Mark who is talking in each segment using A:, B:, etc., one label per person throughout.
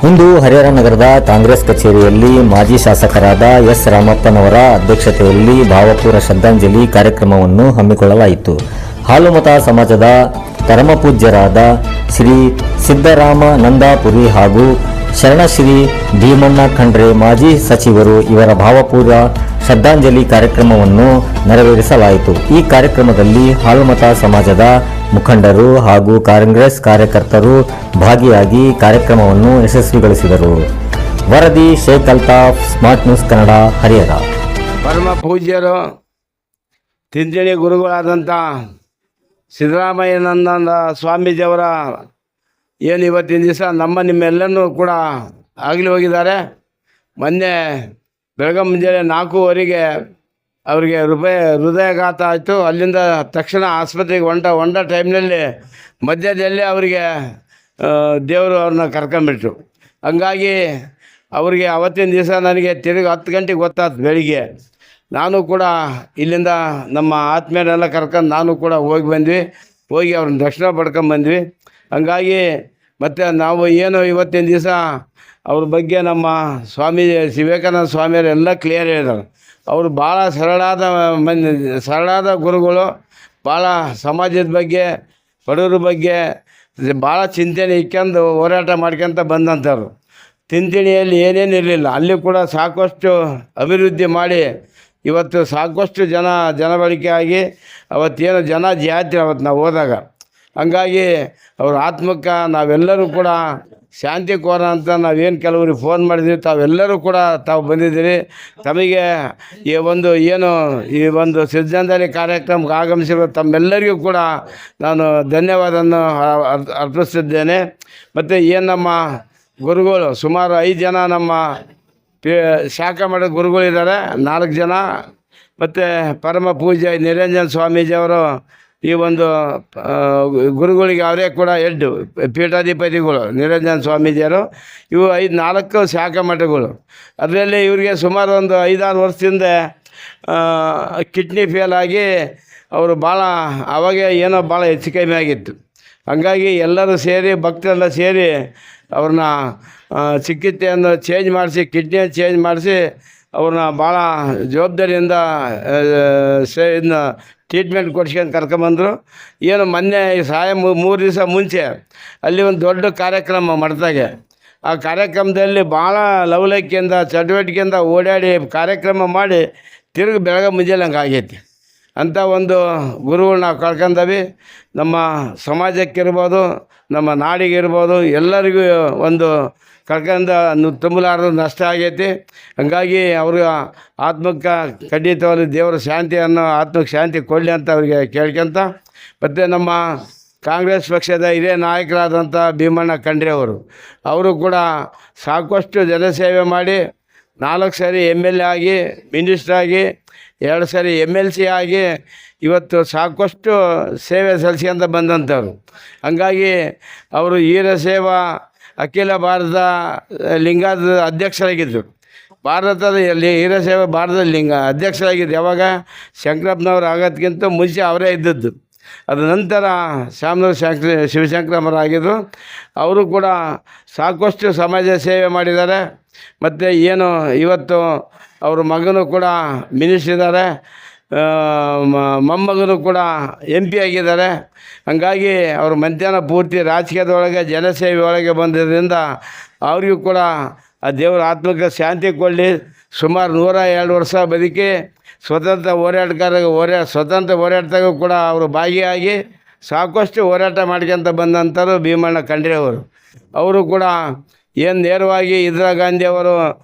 A: ಇಂದು ಹರಿಹರ ನಗರದ ಕಾಂಗ್ರೆಸ್ ಕಚೇರಿಯಲ್ಲಿ ಮಾಜಿ ಶಾಸಕರಾದ ಎಸ್ ರಾಮಪ್ಪನವರ ಅಧ್ಯಕ್ಷತೆಯಲ್ಲಿ ಭಾವಪೂರ್ಣ ಶ್ರದ್ಧಾಂಜಲಿ ಕಾರ್ಯಕ್ರಮವನ್ನು ಹಮ್ಮಿಕೊಳ್ಳಲಾಯಿತು. ಹಾಲುಮತ ಸಮಾಜದ ಪರಮಪೂಜ್ಯರಾದ ಶ್ರೀ ಸಿದ್ದರಾಮ ನಂದಾಪುರಿ ಹಾಗೂ ಶರಣಶ್ರೀ ಭೀಮಣ್ಣ ಖಂಡ್ರೆ ಮಾಜಿ ಸಚಿವರು ಇವರ ಭಾವಪೂರ್ವ ಶ್ರದ್ಧಾಂಜಲಿ ಕಾರ್ಯಕ್ರಮವನ್ನು ನೆರವೇರಿಸಲಾಯಿತು. ಈ ಕಾರ್ಯಕ್ರಮದಲ್ಲಿ ಹಾಲುಮತ ಸಮಾಜದ ಮುಖಂಡರು ಹಾಗೂ ಕಾಂಗ್ರೆಸ್ ಕಾರ್ಯಕರ್ತರು ಭಾಗಿಯಾಗಿ ಕಾರ್ಯಕ್ರಮವನ್ನು ಯಶಸ್ವಿಗೊಳಿಸಿದರು. ವರದಿ ಶೇಖ್ ಅಲ್ತಾಫ್, ಸ್ಮಾರ್ಟ್ ನ್ಯೂಸ್ ಕನ್ನಡ, ಹರಿಹರ.
B: ಪರಮ ಪೂಜ್ಯರು ತಿಂತಿಣಿ ಗುರುಗಳಾದಂಥ ಸಿದ್ದರಾಮಯ್ಯನಂದ ಸ್ವಾಮೀಜಿಯವರ ಏನು ಇವತ್ತಿನ ದಿವಸ ನಿಮ್ಮೆಲ್ಲನೂ ಕೂಡ ಆಗಲಿ ಹೋಗಿದ್ದಾರೆ. ಮೊನ್ನೆ ಬೆಳಗ್ಗೆ ಮುಂಜಾನೆ 4:15 ಅವರಿಗೆ ಹೃದಯಾಘಾತ ಆಯಿತು. ಅಲ್ಲಿಂದ ತಕ್ಷಣ ಆಸ್ಪತ್ರೆಗೆ ಹೊಂಡ ಟೈಮ್ನಲ್ಲಿ ಮಧ್ಯದಲ್ಲಿ ಅವರಿಗೆ ದೇವರು ಅವ್ರನ್ನ ಕರ್ಕೊಂಬಿಟ್ರು. ಹಂಗಾಗಿ ಅವರಿಗೆ ಅವತ್ತಿನ ದಿವಸ ನನಗೆ ತಿರುಗಿ 10 ಗಂಟೆಗೆ ಗೊತ್ತಾಯ್ತು ಬೆಳಿಗ್ಗೆ. ನಾನು ಕೂಡ ಇಲ್ಲಿಂದ ನಮ್ಮ ಆತ್ಮೀಯರೆಲ್ಲ ಕರ್ಕೊಂಡು ನಾನು ಕೂಡ ಹೋಗಿ ಅವ್ರನ್ನ ದರ್ಶನ ಪಡ್ಕೊಂಬಂದ್ವಿ. ಹಂಗಾಗಿ ಮತ್ತು ನಾವು ಏನು ಇವತ್ತಿನ ದಿವಸ ಅವ್ರ ಬಗ್ಗೆ ನಮ್ಮ ವಿವೇಕಾನಂದ ಸ್ವಾಮಿಯವರು ಎಲ್ಲ ಕ್ಲಿಯರ್ ಹೇಳಿದ್ದಾರೆ. ಅವರು ಭಾಳ ಸರಳಾದ ಗುರುಗಳು, ಭಾಳ ಸಮಾಜದ ಬಗ್ಗೆ, ಬಡವ್ರ ಬಗ್ಗೆ ಭಾಳ ಚಿಂತನೆ ಇಕ್ಕೊಂಡು ಹೋರಾಟ ಮಾಡ್ಕೊತ ಬಂದಂಥವ್ರು. ತಿಂತಿಣಿಯಲ್ಲಿ ಏನೇನು ಇರಲಿಲ್ಲ, ಅಲ್ಲಿ ಕೂಡ ಸಾಕಷ್ಟು ಅಭಿವೃದ್ಧಿ ಮಾಡಿ ಇವತ್ತು ಸಾಕಷ್ಟು ಜನಬಳಕೆ ಆಗಿ ಅವತ್ತೇನು ಜಾತ್ರೆ ಅವತ್ತು ನಾವು ಹೋದಾಗ. ಹಂಗಾಗಿ ಅವ್ರ ಆತ್ಮಕ್ಕೆ ನಾವೆಲ್ಲರೂ ಕೂಡ ಶಾಂತಿ ಕೋರ ಅಂತ ನಾವೇನು ಕೆಲವ್ರಿಗೆ ಫೋನ್ ಮಾಡಿದ್ವಿ, ತಾವೆಲ್ಲರೂ ಕೂಡ ತಾವು ಬಂದಿದ್ದೀರಿ. ತಮಗೆ ಈ ಒಂದು ಶ್ರದ್ಧಾಂಜಲಿ ಕಾರ್ಯಕ್ರಮಕ್ಕೆ ಆಗಮಿಸಿರುವ ತಮ್ಮೆಲ್ಲರಿಗೂ ಕೂಡ ನಾನು ಧನ್ಯವಾದವನ್ನು ಅರ್ಪಿಸುತ್ತಿದ್ದೇನೆ. ಮತ್ತು ಏನು ನಮ್ಮ ಗುರುಗಳು ಸುಮಾರು 5 ಜನ ನಮ್ಮ ಶಾಖಾ ಮಠದ ಗುರುಗಳಿದ್ದಾರೆ, 4 ಜನ. ಮತ್ತು ಪರಮ ಪೂಜ್ಯ ನಿರಂಜನ ಸ್ವಾಮೀಜಿಯವರು ಈ ಒಂದು ಗುರುಗಳಿಗೆ ಅವರೇ ಕೂಡ ಹೆಡ್ಡು ಪೀಠಾಧಿಪತಿಗಳು ನಿರಂಜನ ಸ್ವಾಮೀಜಿಯವರು. ಇವು 4 ಶಾಖಾ ಮಠಗಳು. ಅದರಲ್ಲಿ ಇವರಿಗೆ ಸುಮಾರು ಒಂದು 5-6 ವರ್ಷದಿಂದ ಕಿಡ್ನಿ ಫೇಲ್ ಆಗಿ ಅವರು ಅವಾಗೆ ಭಾಳ ಹೆಚ್ಚು ಕಮ್ಮಿ ಆಗಿತ್ತು. ಹಂಗಾಗಿ ಎಲ್ಲರೂ ಸೇರಿ ಭಕ್ತರೆಲ್ಲ ಸೇರಿ ಅವ್ರನ್ನ ಚಿಕಿತ್ಸೆಯನ್ನು ಕಿಡ್ನಿಯನ್ನು ಚೇಂಜ್ ಮಾಡಿಸಿ ಅವ್ರನ್ನ ಭಾಳ ಜವಾಬ್ದಾರಿಯಿಂದ ಇದನ್ನ ಟ್ರೀಟ್ಮೆಂಟ್ ಕೊಡ್ಸ್ಕೊಂಡು ಕರ್ಕೊಂಬಂದರು. ಮೊನ್ನೆ 3 ದಿವಸ ಮುಂಚೆ ಅಲ್ಲಿ ಒಂದು ದೊಡ್ಡ ಕಾರ್ಯಕ್ರಮ ಮಠದಾಗೆ. ಆ ಕಾರ್ಯಕ್ರಮದಲ್ಲಿ ಭಾಳ ಲವಲೈಕೆಯಿಂದ ಚಟುವಟಿಕೆಯಿಂದ ಓಡಾಡಿ ಕಾರ್ಯಕ್ರಮ ಮಾಡಿ ತಿರುಗಿ ಬೆಳಗ್ಗೆ ಮುಂಜಾನೆ ಹಂಗೆ ಆಗೈತಿ. ಅಂಥ ಒಂದು ಗುರುಗಳು ನಾವು ಕಳ್ಕೊಂಡವಿ. ನಮ್ಮ ಸಮಾಜಕ್ಕಿರ್ಬೋದು, ನಮ್ಮ ನಾಡಿಗಿರ್ಬೋದು, ಎಲ್ಲರಿಗೂ ಒಂದು ತುಂಬಲಾರ್ದು ನಷ್ಟ ಆಗೈತಿ. ಹಂಗಾಗಿ ಅವ್ರಿಗೆ ಆತ್ಮಕ್ಕೆ ಖಂಡಿತವಾಗ್ಲೂ ದೇವರ ಆತ್ಮಕ್ಕೆ ಶಾಂತಿ ಕೊಡಲಿ ಅಂತ ಅವ್ರಿಗೆ ಕೇಳ್ಕೊಂತ, ಮತ್ತು ನಮ್ಮ ಕಾಂಗ್ರೆಸ್ ಪಕ್ಷದ ಹಿರಿಯ ನಾಯಕರಾದಂಥ ಭೀಮಣ್ಣ ಖಂಡ್ರೆ ಅವರು ಕೂಡ ಸಾಕಷ್ಟು ಜನಸೇವೆ ಮಾಡಿ 4 ಸಾರಿ MLA ಆಗಿ, ಮಿನಿಸ್ಟ್ರ್ ಆಗಿ, 2 ಸಾರಿ MLC ಆಗಿ ಇವತ್ತು ಸಾಕಷ್ಟು ಸೇವೆ ಸಲ್ಲಿಸ್ಕೊಂತ ಬಂದಂಥವ್ರು. ಹಂಗಾಗಿ ಅವರು ವೀರಶೈವ ಅಖಿಲ ಭಾರತ ಲಿಂಗಾಯತ ಅಧ್ಯಕ್ಷರಾಗಿದ್ದರು. ಭಾರತದ ವೀರಶೈವ ಭಾರತದ ಅಧ್ಯಕ್ಷರಾಗಿದ್ದು ಯಾವಾಗ ಶಂಕರಪ್ಪನವ್ರು ಆಗೋದಕ್ಕಿಂತ ಮುಂಚೆ ಅವರೇ ಇದ್ದದ್ದು. ಅದ ನಂತರ ಶಿವಶಂಕರಮ್ಮರಾಗಿದ್ದರು. ಅವರು ಕೂಡ ಸಾಕಷ್ಟು ಸಮಾಜ ಸೇವೆ ಮಾಡಿದ್ದಾರೆ. ಮತ್ತು ಇವತ್ತು ಅವ್ರ ಮಗನೂ ಕೂಡ ಮಿನಿಸ್ಟ್ರ್ ಇದ್ದಾರೆ, ಮೊಮ್ಮಗನೂ ಕೂಡ MP ಆಗಿದ್ದಾರೆ. ಹಂಗಾಗಿ ಅವರು ಮಧ್ಯಾಹ್ನ ಪೂರ್ತಿ ರಾಜಕೀಯದೊಳಗೆ ಜನಸೇವೆ ಒಳಗೆ ಬಂದಿದ್ದರಿಂದ ಅವರಿಗೂ ಕೂಡ ಆ ದೇವರ ಆತ್ಮಕ್ಕೆ ಶಾಂತಿ ಕೊಡಲಿ. ಸುಮಾರು 102 ವರ್ಷ ಬದುಕಿ ಸ್ವತಂತ್ರ ಹೋರಾಟದಾಗ ಕೂಡ ಅವರು ಭಾಗಿಯಾಗಿ ಸಾಕಷ್ಟು ಹೋರಾಟ ಮಾಡ್ಕೊತ ಬಂದಂಥವ್ರು ಭೀಮಣ್ಣ ಖಂಡ್ರೆ ಅವರು ಕೂಡ ನೇರವಾಗಿ ಇಂದಿರಾ ಗಾಂಧಿಯವರು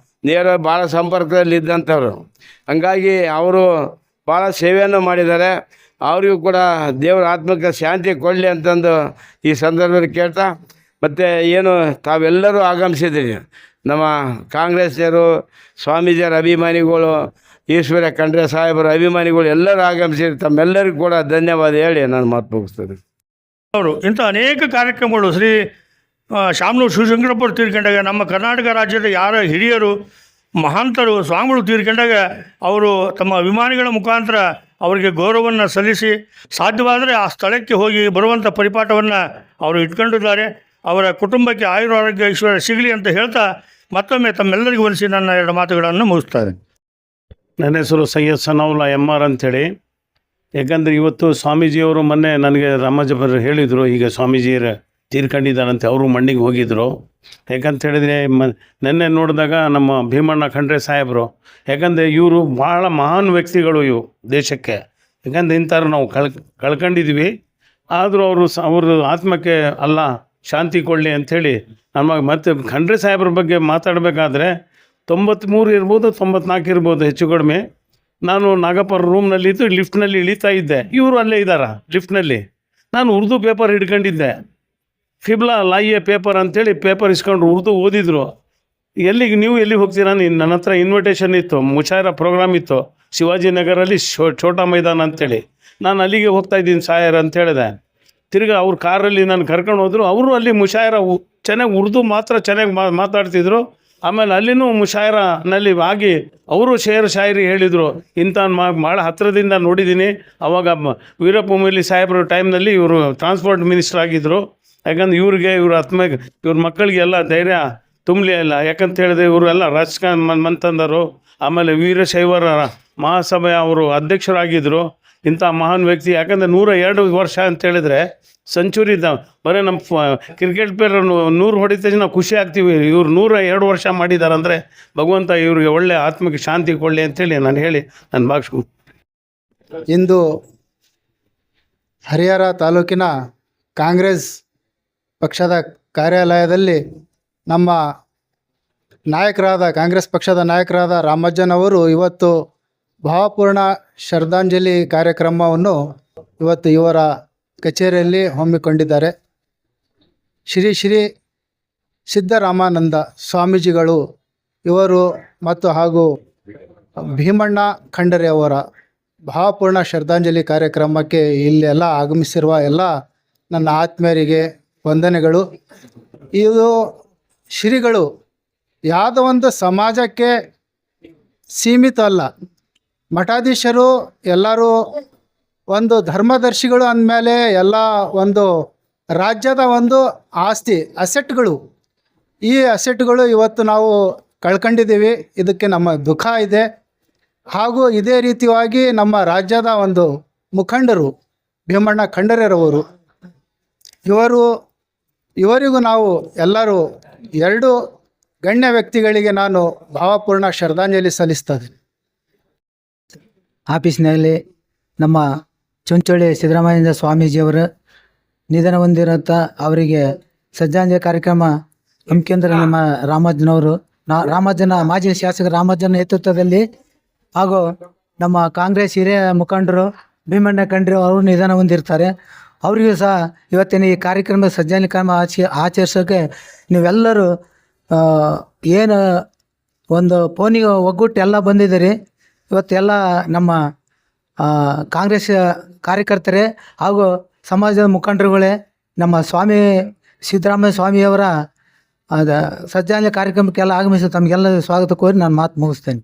B: ನೇರವಾಗಿ ಭಾಳ ಸಂಪರ್ಕದಲ್ಲಿ ಇದ್ದಂಥವ್ರು. ಹಂಗಾಗಿ ಅವರು ಭಾಳ ಸೇವೆಯನ್ನು ಮಾಡಿದ್ದಾರೆ. ಅವರಿಗೂ ಕೂಡ ದೇವರ ಆತ್ಮಕ್ಕೆ ಶಾಂತಿ ಕೊಡಲಿ ಅಂತಂದು ಈ ಸಂದರ್ಭದಲ್ಲಿ ಕೇಳ್ತಾ, ಮತ್ತು ತಾವೆಲ್ಲರೂ ಆಗಮಿಸಿದ್ದೀರಿ. ನಮ್ಮ ಕಾಂಗ್ರೆಸ್ನವರು, ಸ್ವಾಮೀಜಿಯರ ಅಭಿಮಾನಿಗಳು, ಈಶ್ವರ ಖಂಡ್ರೆ ಸಾಹೇಬರ ಅಭಿಮಾನಿಗಳು ಎಲ್ಲರೂ ಆಗಮಿಸಿದ್ರು. ತಮ್ಮೆಲ್ಲರಿಗೂ ಕೂಡ ಧನ್ಯವಾದ ಹೇಳಿ ನಾನು ಮಾತು ಮುಗಿಸ್ತೇನೆ.
C: ಇಂಥ ಅನೇಕ ಕಾರ್ಯಕ್ರಮಗಳು ಶ್ರೀ ಶಾಮನೂರು ಶಿವಶಂಕರಪ್ಪರು ತೀರ್ಕೊಂಡಾಗ ನಮ್ಮ ಕರ್ನಾಟಕ ರಾಜ್ಯದ ಯಾರ ಹಿರಿಯರು ಮಹಾಂತರು ಸ್ವಾಮಿಗಳು ತೀರ್ಕೊಂಡಾಗ ಅವರು ತಮ್ಮ ಅಭಿಮಾನಿಗಳ ಮುಖಾಂತರ ಅವರಿಗೆ ಗೌರವವನ್ನು ಸಲ್ಲಿಸಿ ಸಾಧ್ಯವಾದರೆ ಆ ಸ್ಥಳಕ್ಕೆ ಹೋಗಿ ಬರುವಂಥ ಪರಿಪಾಠವನ್ನು ಅವರು ಇಟ್ಕೊಂಡಿದ್ದಾರೆ. ಅವರ ಕುಟುಂಬಕ್ಕೆ ಆಯುರಾರೋಗ್ಯ ಐಶ್ವರ್ಯ ಸಿಗಲಿ ಅಂತ ಹೇಳ್ತಾ ಮತ್ತೊಮ್ಮೆ ತಮ್ಮೆಲ್ಲರಿಗೂ ವಂದಿಸಿ ನನ್ನ 2 ಮಾತುಗಳನ್ನು ಮುಗಿಸ್ತಾರೆ.
D: ನನ್ನ ಹೆಸರು ಸೈಯದ್ ಸನಾವುಲ್ಲಾ MR ಅಂಥೇಳಿ. ಯಾಕಂದರೆ ಇವತ್ತು ಸ್ವಾಮೀಜಿಯವರು ಮೊನ್ನೆ ನನಗೆ ರಾಮಜಪರು ಹೇಳಿದರು, ಈಗ ಸ್ವಾಮೀಜಿಯರ ತೀರ್ಕೊಂಡಿದ್ದಾರಂತೆ, ಅವರು ಮಣ್ಣಿಗೆ ಹೋಗಿದ್ದರು. ಯಾಕಂತ ಹೇಳಿದರೆ ನೆನ್ನೆ ನೋಡಿದಾಗ ನಮ್ಮ ಭೀಮಣ್ಣ ಖಂಡ್ರೆ ಸಾಹೇಬರು, ಯಾಕಂದರೆ ಇವರು ಭಾಳ ಮಹಾನ್ ವ್ಯಕ್ತಿಗಳು ಇವು ದೇಶಕ್ಕೆ. ಯಾಕಂದರೆ ಇಂಥವ್ರು ನಾವು ಕಳ್ಕೊಂಡಿದ್ವಿ. ಆದರೂ ಅವ್ರ ಆತ್ಮಕ್ಕೆ ಅಲ್ಲ ಶಾಂತಿ ಕೊಡಲಿ ಅಂಥೇಳಿ ನಮಗೆ ಮತ್ತೆ ಖಂಡ್ರೆ ಸಾಹೇಬ್ರ ಬಗ್ಗೆ ಮಾತಾಡಬೇಕಾದ್ರೆ 93 ಇರ್ಬೋದು, 94 ಇರ್ಬೋದು ಹೆಚ್ಚು ಕಡಿಮೆ. ನಾನು ನಾಗಪ್ಪರ ರೂಮ್ನಲ್ಲಿದ್ದು ಲಿಫ್ಟ್ನಲ್ಲಿ ಇಳಿತಾ ಇದ್ದೆ, ಇವರು ಅಲ್ಲೇ ಇದ್ದಾರೆ ಲಿಫ್ಟ್ನಲ್ಲಿ. ನಾನು ಉರ್ದು ಪೇಪರ್ ಹಿಡ್ಕೊಂಡಿದ್ದೆ, ಫಿಬ್ಲಾ ಲಾಯಿಯ ಪೇಪರ್ ಅಂಥೇಳಿ ಪೇಪರ್ ಇಸ್ಕೊಂಡು ಉರ್ದು ಓದಿದ್ರು. ನೀವು ಎಲ್ಲಿಗೆ ಹೋಗ್ತೀರಾ? ನನ್ನ ಹತ್ರ ಇನ್ವಿಟೇಷನ್ ಇತ್ತು, ಮುಷಾಯರ ಪ್ರೋಗ್ರಾಮ್ ಇತ್ತು ಶಿವಾಜಿನಗರಲ್ಲಿ, ಛೋಟಾ ಮೈದಾನ ಅಂಥೇಳಿ. ನಾನು ಅಲ್ಲಿಗೆ ಹೋಗ್ತಾಯಿದ್ದೀನಿ ಸಾಯರ್ ಅಂತ ಹೇಳಿದೆ. ತಿರ್ಗಿ ಅವ್ರ ಕಾರಲ್ಲಿ ನಾನು ಕರ್ಕೊಂಡು ಹೋದರು. ಅವರು ಅಲ್ಲಿ ಮುಷಾಯರ ಚೆನ್ನಾಗಿ ಉರ್ದು ಮಾತ್ರ ಚೆನ್ನಾಗಿ ಮಾತಾಡ್ತಿದ್ರು. ಆಮೇಲೆ ಅಲ್ಲಿನೂ ಮುಷಾಯರನಲ್ಲಿ ಆಗಿ ಅವರು ಶಾಯರಿ ಹೇಳಿದರು. ಇಂಥ ಭಾಳ ಹತ್ತಿರದಿಂದ ನೋಡಿದ್ದೀನಿ. ಅವಾಗ ವೀರಪ್ಪ ಮೊಯ್ಲಿ ಸಾಹೇಬ್ರ ಟೈಮ್ನಲ್ಲಿ ಇವರು ಟ್ರಾನ್ಸ್ಪೋರ್ಟ್ ಮಿನಿಸ್ಟರ್ ಆಗಿದ್ದರು. ಯಾಕಂದ್ರೆ ಇವ್ರ ಆತ್ಮಗೆ ಇವ್ರ ಮಕ್ಕಳಿಗೆಲ್ಲ ಧೈರ್ಯ ತುಂಬಲಿ ಇಲ್ಲ. ಯಾಕಂತ ಹೇಳಿದ್ರೆ ಇವರೆಲ್ಲ ರಾಜಕಾರಣ ಮಂತಂದರು. ಆಮೇಲೆ ವೀರಶೈವರ ಮಹಾಸಭೆಯ ಅವರು ಅಧ್ಯಕ್ಷರಾಗಿದ್ದರು. ಇಂಥ ಮಹಾನ್ ವ್ಯಕ್ತಿ. ಯಾಕಂದರೆ 102 ವರ್ಷ ಅಂತೇಳಿದರೆ ಸೆಂಚುರಿ ಬರೀ ನಮ್ಮ ಕ್ರಿಕೆಟ್ ಪ್ಲೇಯರ್ 100 ಹೊಡಿತ ನಾವು ಖುಷಿ ಆಗ್ತೀವಿ. ಇವ್ರು 102 ವರ್ಷ ಮಾಡಿದ್ದಾರೆ ಅಂದರೆ ಭಗವಂತ ಇವ್ರಿಗೆ ಒಳ್ಳೆಯ ಆತ್ಮಕ್ಕೆ ಶಾಂತಿ ಕೊಡಲಿ ಅಂತೇಳಿ ನಾನು ಹೇಳಿ ನನ್ನ ಭಾಷೆ.
E: ಇಂದು ಹರಿಹರ ತಾಲೂಕಿನ ಕಾಂಗ್ರೆಸ್ ಪಕ್ಷದ ಕಾರ್ಯಾಲಯದಲ್ಲಿ ನಮ್ಮ ಕಾಂಗ್ರೆಸ್ ಪಕ್ಷದ ನಾಯಕರಾದ ರಾಮಜ್ಜನವರು ಇವತ್ತು ಭಾವಪೂರ್ಣ ಶ್ರದ್ಧಾಂಜಲಿ ಕಾರ್ಯಕ್ರಮವನ್ನು ಇವತ್ತು ಇವರ ಕಚೇರಿಯಲ್ಲಿ ಹಮ್ಮಿಕೊಂಡಿದ್ದಾರೆ. ಶ್ರೀ ಶ್ರೀ ಸಿದ್ದರಾಮಾನಂದ ಸ್ವಾಮೀಜಿಗಳು ಇವರು ಮತ್ತು ಹಾಗೂ ಭೀಮಣ್ಣ ಖಂಡರೆ ಅವರ ಭಾವಪೂರ್ಣ ಶ್ರದ್ಧಾಂಜಲಿ ಕಾರ್ಯಕ್ರಮಕ್ಕೆ ಇಲ್ಲೆಲ್ಲ ಆಗಮಿಸಿರುವ ಎಲ್ಲ ನನ್ನ ಆತ್ಮೀಯರಿಗೆ ವಂದನೆಗಳು. ಇದು ಶ್ರೀಗಳು ಯಾವುದೋ ಒಂದು ಸಮಾಜಕ್ಕೆ ಸೀಮಿತ ಅಲ್ಲ. ಮಠಾಧೀಶರು ಎಲ್ಲರೂ ಒಂದು ಧರ್ಮದರ್ಶಿಗಳು ಅಂದಮೇಲೆ ಎಲ್ಲ ಒಂದು ರಾಜ್ಯದ ಒಂದು ಆಸ್ತಿ ಅಸೆಟ್ಗಳು. ಈ ಅಸೆಟ್ಗಳು ಇವತ್ತು ನಾವು ಕಳ್ಕೊಂಡಿದ್ದೀವಿ. ಇದಕ್ಕೆ ನಮ್ಮ ದುಃಖ ಇದೆ. ಹಾಗೂ ಇದೇ ರೀತಿಯಾಗಿ ನಮ್ಮ ರಾಜ್ಯದ ಒಂದು ಮುಖಂಡರು ಭೀಮಣ್ಣ ಖಂಡರೆರವರು, ಇವರಿಗೂ ನಾವು ಎಲ್ಲರೂ 2 ಗಣ್ಯ ವ್ಯಕ್ತಿಗಳಿಗೆ ನಾನು ಭಾವಪೂರ್ಣ ಶ್ರದ್ಧಾಂಜಲಿ ಸಲ್ಲಿಸ್ತೇನೆ.
F: ಆಫೀಸ್ನಲ್ಲಿ ನಮ್ಮ ಚುಂಚೋಳಿ ಸಿದ್ದರಾಮಯ್ಯ ಸ್ವಾಮೀಜಿಯವರು ನಿಧನ ಹೊಂದಿರೋಂಥ ಅವರಿಗೆ ಶ್ರದ್ಧಾಂಜಲಿ ಕಾರ್ಯಕ್ರಮ ಹಮ್ಮಿಕೊಂಡ್ರೆ ನಮ್ಮ ರಾಮಜ್ಜನ ಮಾಜಿ ಶಾಸಕ ರಾಮಜ್ಜನ ನೇತೃತ್ವದಲ್ಲಿ ಹಾಗೂ ನಮ್ಮ ಕಾಂಗ್ರೆಸ್ ಹಿರಿಯ ಮುಖಂಡರು ಭೀಮಣ್ಣ ಖಂಡ್ರೆ ಅವರು ನಿಧನ ಹೊಂದಿರ್ತಾರೆ. ಅವರಿಗೂ ಸಹ ಇವತ್ತಿನ ಈ ಕಾರ್ಯಕ್ರಮದ ಶ್ರದ್ಧಾಂಜಲಿ ಕಾರ್ಯಕ್ರಮ ಆಚರಿಸೋಕ್ಕೆ ನೀವೆಲ್ಲರೂ ಏನು ಒಂದು ಫೋನಿಗೆ ಒಗ್ಗಟ್ಟು ಎಲ್ಲ ಬಂದಿದ್ದೀರಿ. ಇವತ್ತೆಲ್ಲ ನಮ್ಮ ಕಾಂಗ್ರೆಸ್ ಕಾರ್ಯಕರ್ತರೇ ಹಾಗೂ ಸಮಾಜದ ಮುಖಂಡರುಗಳೇ ನಮ್ಮ ಸಿದ್ದರಾಮಯ್ಯ ಸ್ವಾಮಿಯವರ ಶ್ರದ್ಧಾಂಜಲಿ ಕಾರ್ಯಕ್ರಮಕ್ಕೆಲ್ಲ ಆಗಮಿಸಿ ತಮಗೆಲ್ಲ ಸ್ವಾಗತ ಕೋರಿ ನಾನು ಮಾತು ಮುಗಿಸ್ತೇನೆ.